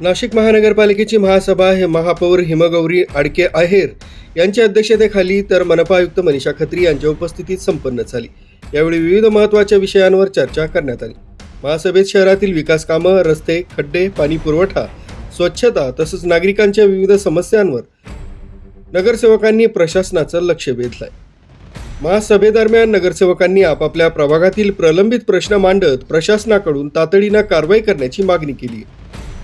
नाशिक महानगरपालिकेची महासभा हे महापौर हिमगौरी आडके आहेर यांच्या अध्यक्षतेखाली तर मनपा आयुक्त मनीषा खत्री यांच्या उपस्थितीत संपन्न झाली। यावेळी विविध महत्त्वाच्या विषयांवर चर्चा करण्यात आली। महासभेत शहरातील विकास कामं, रस्ते, खड्डे, पाणी पुरवठा, स्वच्छता तसंच नागरिकांच्या विविध समस्यांवर नगरसेवकांनी प्रशासनाचं लक्ष वेधलंय। महासभेदरम्यान नगरसेवकांनी आपापल्या प्रभागातील प्रलंबित प्रश्न मांडत प्रशासनाकडून तातडीनं कारवाई करण्याची मागणी केली।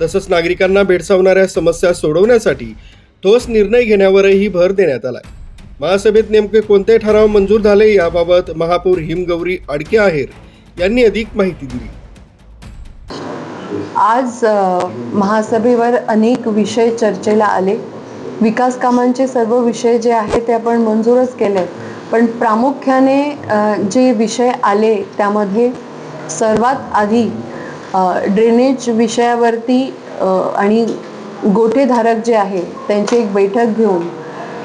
तसंच नागरिकांना भेडसावणाऱ्या समस्या सोडवण्यासाठी ठोस निर्णय घेण्यावरही भर देण्यात आलाय। महासभेत नेमके कोणते ठराव मंजूर झाले याबाबत महापौर हिमगौरी आडके आहेर यांनी अधिक माहिती दिली। आज महासभेवर अनेक विषय चर्चेला आले। विकास कामांचे सर्व विषय जे आहेत ते आपण मंजूरच केले, पण प्रामुख्याने जे विषय आले त्यामध्ये सर्वात आधी ड्रेनेज विषयावरती आणि गोठेधारक जे आहे त्यांची एक बैठक घेऊन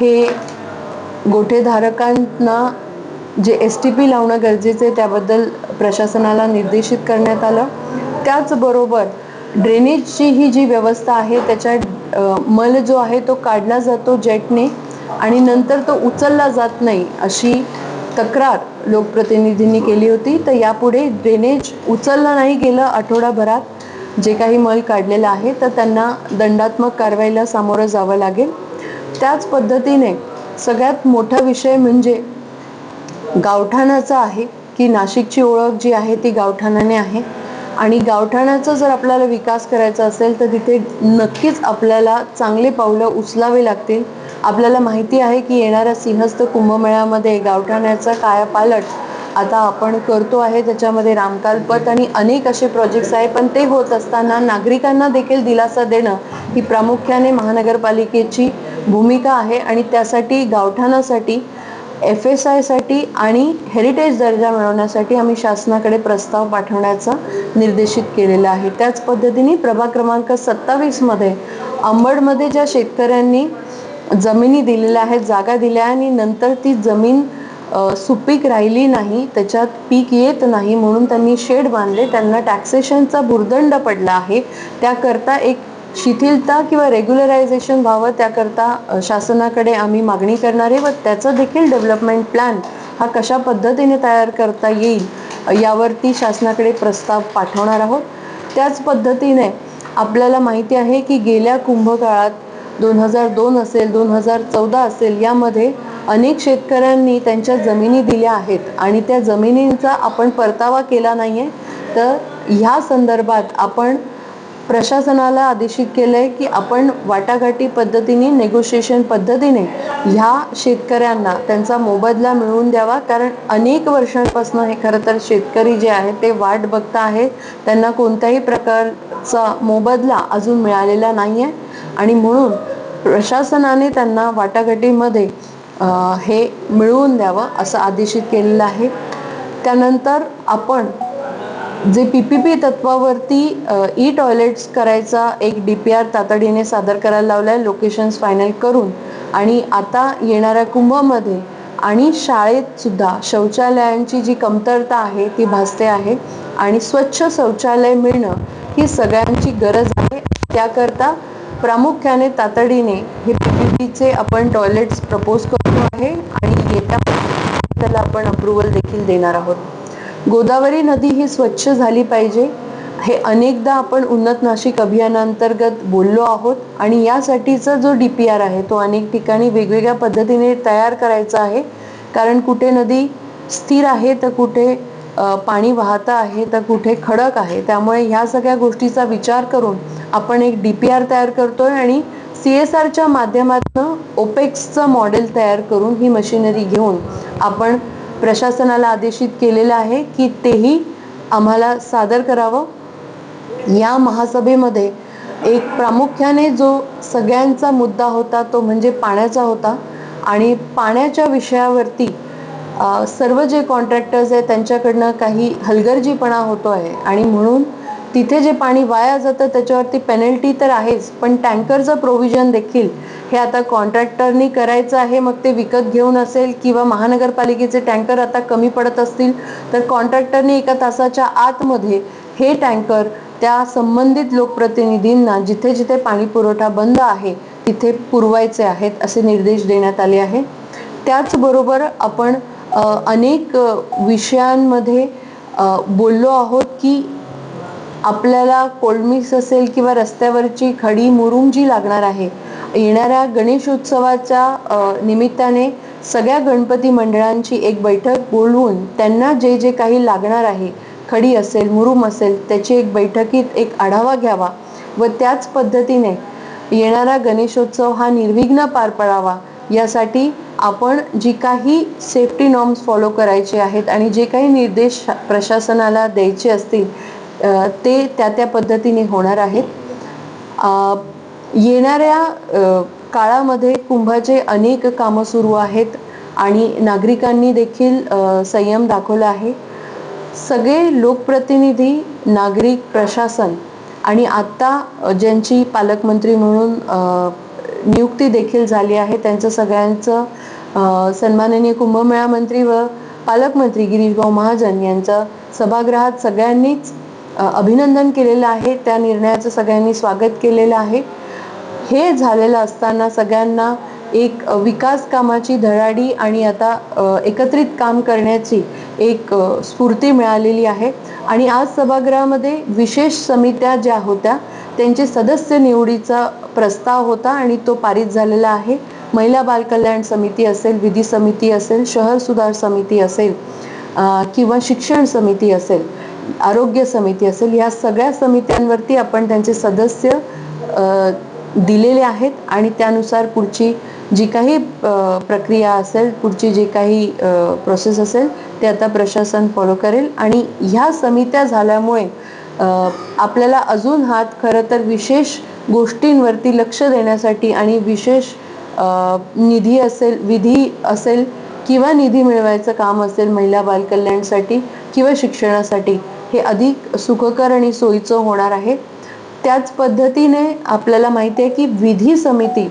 हे गोठेधारकांना जे STP लावणं गरजेचे आहे त्याबद्दल प्रशासनाला निर्देशित करण्यात आलं। त्याचबरोबर ड्रेनेजची ही जी व्यवस्था आहे त्याच्यात मल जो आहे तो काढला जातो जेटने आणि नंतर तो उचलला जात नाही अशी तक्रार लोकप्रतिनिधींनी केली होती। तर यापुढे ड्रेनेज उचललं नाही गेलं आठवडाभरात जे काही मल काढलेला आहे तर त्यांना दंडात्मक कारवाईला सामोरं जावं लागेल। त्याच पद्धतीने सगळ्यात मोठा विषय म्हणजे गावठाणाचा आहे की नाशिकची ओळख जी आहे ती गावठाणाने आहे आणि गावठाणाचा जर आपल्याला विकास करायचा असेल तर तिथे नक्कीच आपल्याला चांगले पावलं उचलावे लागतील। आपल्याला माहिती आहे की येणाऱ्या सिंहस्थ कुंभमेळ्यामध्ये गावठाणाचा कायापालट आता आपण करतो आहे, त्याच्यामध्ये रामकालपत आणि अनेक असे प्रोजेक्ट्स आहे, पण ते होत असताना नागरिकांना देखील दिलासा देणं ही प्रामुख्याने महानगरपालिकेची भूमिका आहे आणि त्यासाठी गावठाणासाठी FSI साठी आणि हेरिटेज दर्जा मिळवण्यासाठी आम्ही शासनाकडे प्रस्ताव पाठवण्याचा निर्देशित केलेला आहे। त्याच पद्धतीने प्रभाग क्रमांक 27 मध्ये अंबडमध्ये ज्या शेतकऱ्यांनी जमिनी दिलेल्या आहेत, जागा दिल्या आणि नंतर ती जमीन सुपीक राहिली नाही, त्याच्यात पीक येत नाही म्हणून त्यांनी शेड बांधले, त्यांना टॅक्सेशनचा भुर्दंड पडला आहे। त्याकरता एक शिथिलता किंवा रेग्युलरायझेशन व्हावं त्याकरता शासनाकडे आम्ही मागणी करणार आहे व त्याचा देखील डेव्हलपमेंट प्लॅन हा कशा पद्धतीने तयार करता येईल यावरती शासनाकडे प्रस्ताव पाठवणार आहोत। त्याच पद्धतीने आपल्याला माहिती आहे की गेल्या कुंभकाळात 2002 असेल 2014 असेल यामध्ये अनेक शेतकऱ्यांनी त्यांच्या जमिनी दिल्या आहेत आणि त्या जमिनींचा आपण परतावा केला नाहीये। तर ह्या संदर्भात आपण प्रशासनाला आदेशित केलंय की आपण वाटाघाटी पद्धतीने नेगोशिएशन पद्धतीने ह्या शेतकऱ्यांना त्यांचा मोबदला मिळवून द्यावा, कारण अनेक वर्षांपासून हे खरं तर शेतकरी जे आहेत ते वाट बघता आहेत, त्यांना कोणत्याही प्रकारचा मोबदला अजून मिळालेला नाहीये आणि म्हणून प्रशासनाने त्यांना वाटाघाटीमध्ये हे मिळवून द्यावं असं आदेशित केलेलं आहे। त्यानंतर आपण जे PPP तत्वावरती टॉयलेट्स करायचा एक DPR तातडीने सादर करायला लावलाय, लोकेशन्स फायनल करून आणि आता येणाऱ्या कुंभमध्ये आणि शाळेत सुद्धा शौचालयांची जी कमतरता आहे ती भासते आहे आणि स्वच्छ शौचालय मिळणं ही सगळ्यांची गरज आहे। त्याकरता प्रामुख्याने तातडीने हे PPPचे आपण टॉयलेट्स प्रपोज करतो आहे आणि येत्या त्याला आपण अप्रूव्हल देखील देणार आहोत। गोदावरी नदी ही स्वच्छ झाली पाहिजे हे अनेकदा आपण उन्नत नाशिक अभियानांतर्गत बोललो आहोत आणि यासाठीचा जो DPR आहे तो अनेक ठिकाणी वेगवेगळ्या पद्धतीने तयार करायचा आहे, कारण कुठे नदी स्थिर आहे तर कुठे पाणी वाहतं आहे तर कुठे खडक आहे। त्यामुळे ह्या सगळ्या गोष्टीचा विचार करून आपण एक DPR तयार करतोय आणि CSRच्या माध्यमातून OPEXचं मॉडेल तयार करून ही मशिनरी घेऊन आपण प्रशासनाला आदेशित केलेलं आहे की तेही आम्हाला सादर करावं। या महासभेमध्ये एक प्रामुख्याने जो सगळ्यांचा मुद्दा होता तो म्हणजे पाण्याचा होता आणि पाण्याच्या विषयावरती सर्व जे कॉन्ट्रॅक्टर्स आहेत त्यांच्याकडनं काही हलगर्जीपणा होतो आहे आणि म्हणून तिथे जे पाणी वाया जातं त्याच्यावरती पेनल्टी तर आहेच, पण टँकरचं प्रोव्हिजन देखील हे आता कॉन्ट्रॅक्टरनी करायचं आहे। मग ते विकत घेऊन असेल किंवा महानगरपालिकेचे टँकर आता कमी पडत असतील तर कॉन्ट्रॅक्टरनी 1 तासाच्या आतमध्ये हे टँकर त्या संबंधित लोकप्रतिनिधींना जिथे जिथे पाणी पुरवठा बंद आहे तिथे पुरवायचे आहेत असे निर्देश देण्यात आले आहे. त्याचबरोबर आपण अनेक विषयांमध्ये बोललो आहोत की आपल्याला कोळमीस असेल किंवा रस्त्यावरची खडी मुरुम जी लागणार आहे, येणाऱ्या गणेशोत्सवाच्या निमित्ताने सगळ्या गणपती मंडळांची एक बैठक बोलवून त्यांना जे जे काही लागणार आहे, खडी असेल मुरुम असेल, त्याची एक बैठकीत एक आढावा घ्यावा व त्याच पद्धतीने येणारा गणेशोत्सव हा निर्विघ्न पार पडावा यासाठी आपण जी काही सेफ्टी नॉर्म्स फॉलो करायचे आहेत आणि जे काही निर्देश प्रशासनाला द्यायचे असतील ते त्या त्या पद्धतीने होणार आहेत. येणाऱ्या काळामध्ये कुंभाचे अनेक कामं सुरू आहेत आणि नागरिकांनी देखील संयम दाखवला आहे. सगळे लोकप्रतिनिधी, नागरिक, प्रशासन आणि आत्ता ज्यांची पालकमंत्री म्हणून नियुक्ती देखील झाली आहे त्यांचं सगळ्यांचं सन्माननीय कुंभमेळा मंत्री व पालकमंत्री गिरीशभाऊ महाजन यांचं सभागृहात सगळ्यांनीच अभिनंदन केलेलं आहे. त्या निर्णयाचं सगळ्यांनी स्वागत केलेलं आहे. हे झालेलं असताना सगळ्यांना एक विकास कामाची धडाडी आणि आता एकत्रित काम करण्याची एक स्फूर्ती मिळालेली आहे आणि आज सभागृहामध्ये विशेष समित्या ज्या होत्या त्यांचे सदस्य निवडीचा प्रस्ताव होता आणि तो पारित झालेला आहे. महिला बाल कल्याण समिती असेल, विधी समिती असेल, शहर सुधार समिती असेल किंवा शिक्षण समिती असेल, आरोग्य समिती असेल, या सगळ्या समित्यांवरती आपण त्यांचे सदस्य दिलेले आहेत आणि त्यानुसार पुढची जी काही प्रक्रिया असेल, पुढची जी काही प्रोसेस असेल ते आता प्रशासन फॉलो करेल. आणि ह्या समित्या झाल्यामुळे आपल्याला अजून हात खरं तर विशेष गोष्टींवरती लक्ष देण्यासाठी आणि विशेष निधी असेल, विधी असेल किंवा निधी मिळवायचं काम असेल महिला बाल कल्याणसाठी किंवा शिक्षणासाठी, हे अधिक सुखकर आणि सोयीचं होणार आहे. त्याच पद्धतीने आपल्याला माहिती आहे की विधी समिती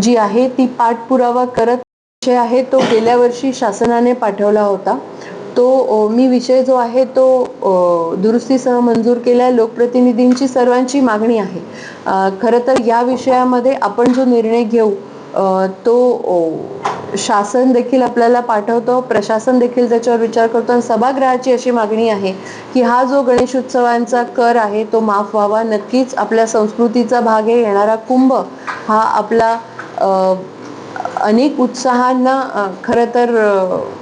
जी आहे ती पाठपुरावा करत विषय आहे तो गेल्या वर्षी शासनाने पाठवला होता. तो मी विषय जो आहे तो दुरुस्तीसह मंजूर केला. लोकप्रतिनिधींची सर्वांची मागणी आहे. खरं तर या विषयामध्ये आपण जो निर्णय घेऊ तो शासन देखील आपल्याला पाठवतो, प्रशासन देखील त्याच्यावर विचार करतो आणि सभागृहाची अशी मागणी आहे की हा जो गणेशोत्सवांचा कर आहे तो माफ व्हावा. नक्कीच आपल्या संस्कृतीचा भाग आहे. येणारा कुंभ हा आपला अनेक उत्साहांना खरं तर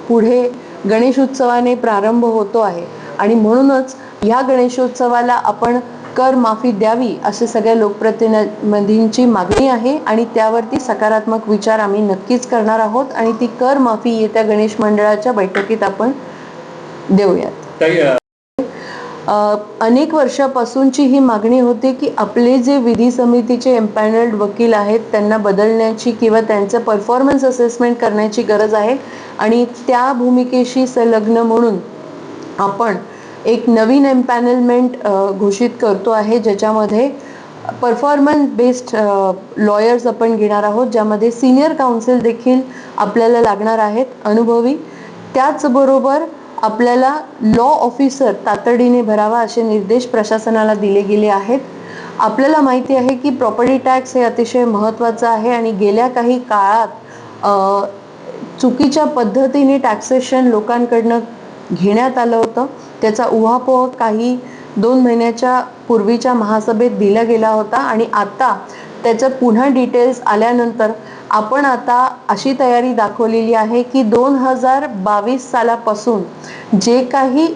पुढे गणेशोत्सवाने प्रारंभ होतो आहे आणि म्हणूनच ह्या गणेशोत्सवाला आपण कर माफी द्यावी असे सगळ्या लोकप्रतिनिधींची मागणी आहे आणि त्यावरती सकारात्मक विचार आम्ही नक्कीच करणार आहोत आणि ती कर माफी येत्या गणेश मंडळाच्या बैठकीत आपण देऊयात. अनेक वर्षापासूनची ही मागणी होती की आपले जे विधी समितीचे एम्पॅनल्ड वकील आहेत त्यांना बदलण्याची किंवा त्यांचं परफॉर्मन्स असेसमेंट करण्याची गरज आहे आणि त्या भूमिकेशी संलग्न म्हणून आपण एक नवीन एम्पॅनलमेंट घोषित करतो आहे ज्याच्यामध्ये परफॉर्मन्स बेस्ड लॉयर्स आपण घेणार आहोत, ज्यामध्ये सिनियर काउन्सिल देखील आपल्याला लागणार आहेत अनुभवी. त्याचबरोबर आपल्याला लॉ ऑफिसर तातडीने भरावा असे निर्देश प्रशासनाला दिले गेले आहेत. आपल्याला माहिती आहे की प्रॉपर्टी टॅक्स हे अतिशय महत्त्वाचं आहे आणि गेल्या काही काळात चुकीच्या पद्धतीने टॅक्सेशन लोकांकडनं घेण्यात आलं होतं. त्याचा उहापोह काही 2 महिन्याच्या पूर्वीच्या महासभेत दिला गेला होता आणि आता त्याचं पुन्हा डिटेल्स आल्यानंतर आपण आता अशी तयारी दाखवलेली आहे की 2022 सालापासून जे काही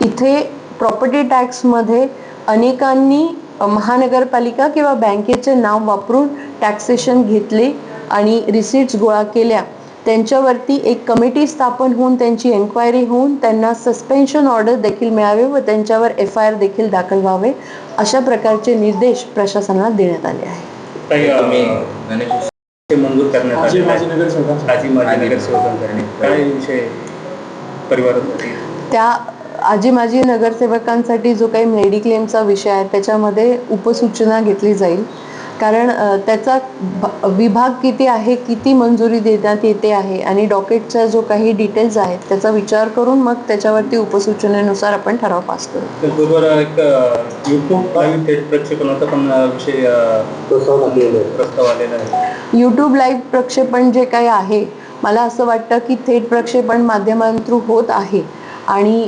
इथे प्रॉपर्टी टॅक्समध्ये अनेकांनी महानगरपालिका किंवा बँकेचे नाव वापरून टॅक्सेशन घेतले आणि रिसिट्स गोळा केल्या, त्यांच्यावरती एक कमिटी स्थापन होऊन त्यांची एन्क्वायरी होऊन त्यांना सस्पेन्शन ऑर्डर देखील मिळावे व त्यांच्यावर FIR देखील दाखल व्हावे अशा प्रकारचे निर्देश प्रशासनाला देण्यात आले आहेत. मंजूर करण्यात आजी माजी नगरसेवकांकडे काय विषय परिवारात त्या आजी माजी नगरसेवकांसाठी जो काही मेडिक्लेमचा विषय आहे त्याच्यामध्ये उपसूचना घेतली जाईल कारण त्याचा विभाग किती आहे, किती मंजुरी देण्यात येते आहे आणि डॉकेटचा जो काही डिटेल्स आहेत त्याचा विचार करून मग त्याच्यावरती उपसूचनेनुसार आपण ठराव पास करू. त्याचबरोबर एक यूट्यूब लाईव्ह थेट प्रक्षेपणाचा पण विषय प्रस्ताव आलेला आहे. यूट्यूब लाईव्ह प्रक्षेपण जे काही आहे, मला असं वाटतं की थेट प्रक्षेपण माध्यमांथ्रू होत आहे आणि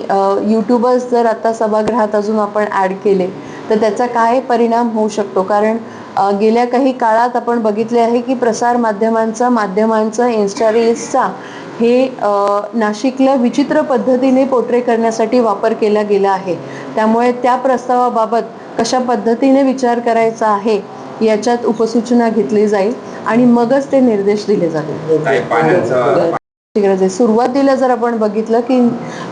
यूट्यूबर्स जर आता सभागृहात अजून आपण ॲड केले तर त्याचा काय परिणाम होऊ शकतो. कारण गेल्या काही काळात आपण बघितले आहे की प्रसार माध्यमांचा इन्स्टा रील्सचा हे नाशिकला विचित्र पद्धतीने पोर्ट्रे करण्यासाठी वापर केला गेला आहे. त्यामुळे त्या प्रस्तावाबाबत कशा पद्धतीने विचार करायचा आहे याच्यात उपसूचना घेतली जाईल आणि मगच ते निर्देश दिले जातील. गरज आहे. सुरुवातीला जर आपण बघितलं की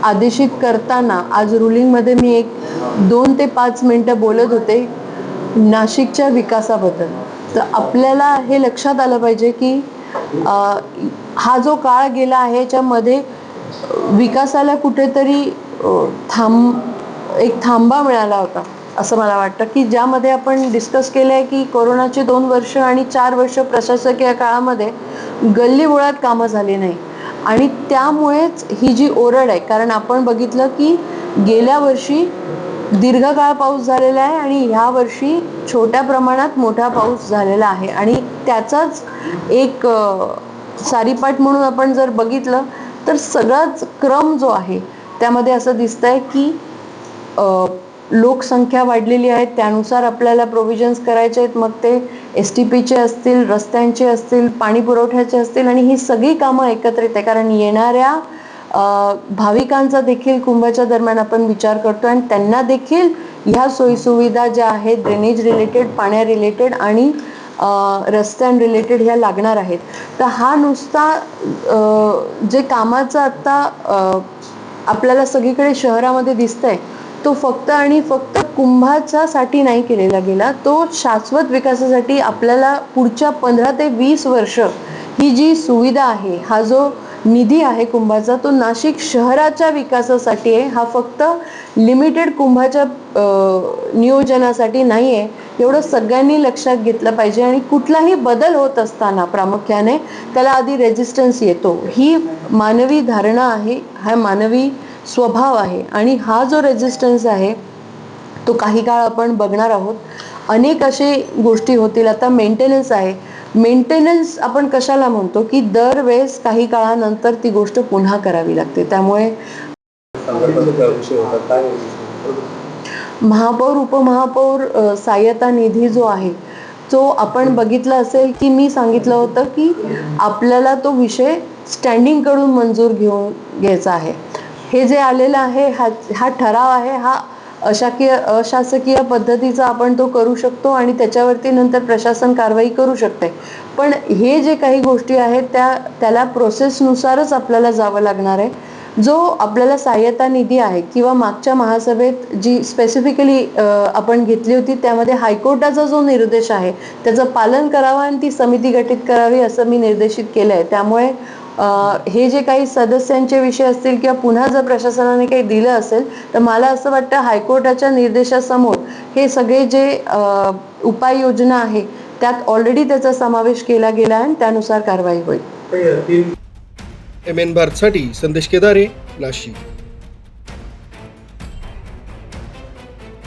आदेशित करताना आज रुलिंगमध्ये मी एक 2 ते 5 मिनिटं बोलत होते नाशिकच्या विकासाबद्दल. तर आपल्याला हे लक्षात आलं पाहिजे की हा जो काळ गेला आहे याच्यामध्ये विकासाला कुठेतरी एक थांबा मिळाला होता असं मला वाटतं, की ज्यामध्ये आपण डिस्कस केलं आहे की कोरोनाचे 2 वर्ष आणि 4 वर्ष प्रशासकीय काळामध्ये गल्लीबोळात कामं झाली नाही आणि त्यामुळेच ही जी ओरड आहे. कारण आपण बघितलं की गेल्या वर्षी दीर्घकाळ पाऊस झालेला आहे आणि ह्या वर्षी छोट्या प्रमाणात मोठा पाऊस झालेला आहे आणि त्याचाच एक सारीपाट म्हणून आपण जर बघितलं तर सगळाच क्रम जो आहे त्यामध्ये असं दिसतंय की लोकसंख्या वाढलेली आहे, त्यानुसार आपल्याला प्रोव्हिजन्स करायचे आहेत. मग ते STPचे असतील, रस्त्यांचे असतील, पाणी पुरवठ्याचे असतील आणि ही सगळी कामं एकत्रित आहे. कारण येणाऱ्या भाविकांचा देखील कुंभाच्या दरम्यान आपण विचार करतो आणि त्यांना देखील ह्या सोयीसुविधा ज्या आहेत ड्रेनेज रिलेटेड, पाण्या रिलेटेड आणि रस्त्यां रिलेटेड ह्या लागणार आहेत. तर हा नुसता जे कामाचा आत्ता आपल्याला सगळीकडे शहरामध्ये दिसतंय तो फक्त आणि फक्त कुंभाच्यासाठी नाही केलेला गेला. तो शाश्वत विकासासाठी आपल्याला पुढच्या 15 ते 20 वर्ष ही जी सुविधा आहे, हा जो निधी आहे कुंभाचा, तो नाशिक शहराच्या विकासासाठी आहे. हा फक्त लिमिटेड कुंभाच्या नियोजनासाठी नाही आहे. एवढं सगळ्यांनी लक्षात घेतलं पाहिजे आणि कुठलाही बदल होत असताना प्रामुख्याने त्याला आधी रेजिस्टन्स येतो. ही मानवी धारणा आहे, हा मानवी स्वभाव आहे आणि हा जो रेजिस्टन्स आहे तो काही काळ आपण बघणार आहोत. अनेक असे गोष्टी होतील. आता मेंटेनन्स आहे. मेंटेनन्स आपण कशाला म्हणतो की दरवेळेस काही काळानंतर ती गोष्ट पुन्हा करावी लागते. त्यामुळे महापौर उपमहापौर सहाय्यता निधी जो आहे तो आपण बघितला असेल की मी सांगितलं होतं की आपल्याला तो विषय स्टँडिंगकडून मंजूर घ्यायचा आहे. हे जे आलेलं आहे हा ठराव आहे, हा अशासकीय पद्धतीचा आपण तो करू शकतो आणि त्याच्यावरती नंतर प्रशासन कारवाई करू शकते. पण हे जे काही गोष्टी आहेत त्याला प्रोसेसनुसारच आपल्याला जावं लागणार आहे. जो आपल्याला सहाय्यता निधी आहे किंवा मागच्या महासभेत जी स्पेसिफिकली आपण घेतली होती त्यामध्ये हायकोर्टाचा जो निर्देश आहे त्याचं पालन करावं आणि ती समिती गठीत करावी असं मी निर्देशित केलं आहे. त्यामुळे हे जे काही सदस्यांचे विषय असतील किंवा पुन्हा जर प्रशासनाने काही दिलं असेल तर मला असं वाटतं हायकोर्टाच्या निर्देशासमोर हे सगळे जे उपाययोजना आहे त्यात ऑलरेडी त्याचा समावेश केला गेला आणि त्यानुसार कारवाई होईल. MN भारतसाठी संदेश केदारे, नाशिक.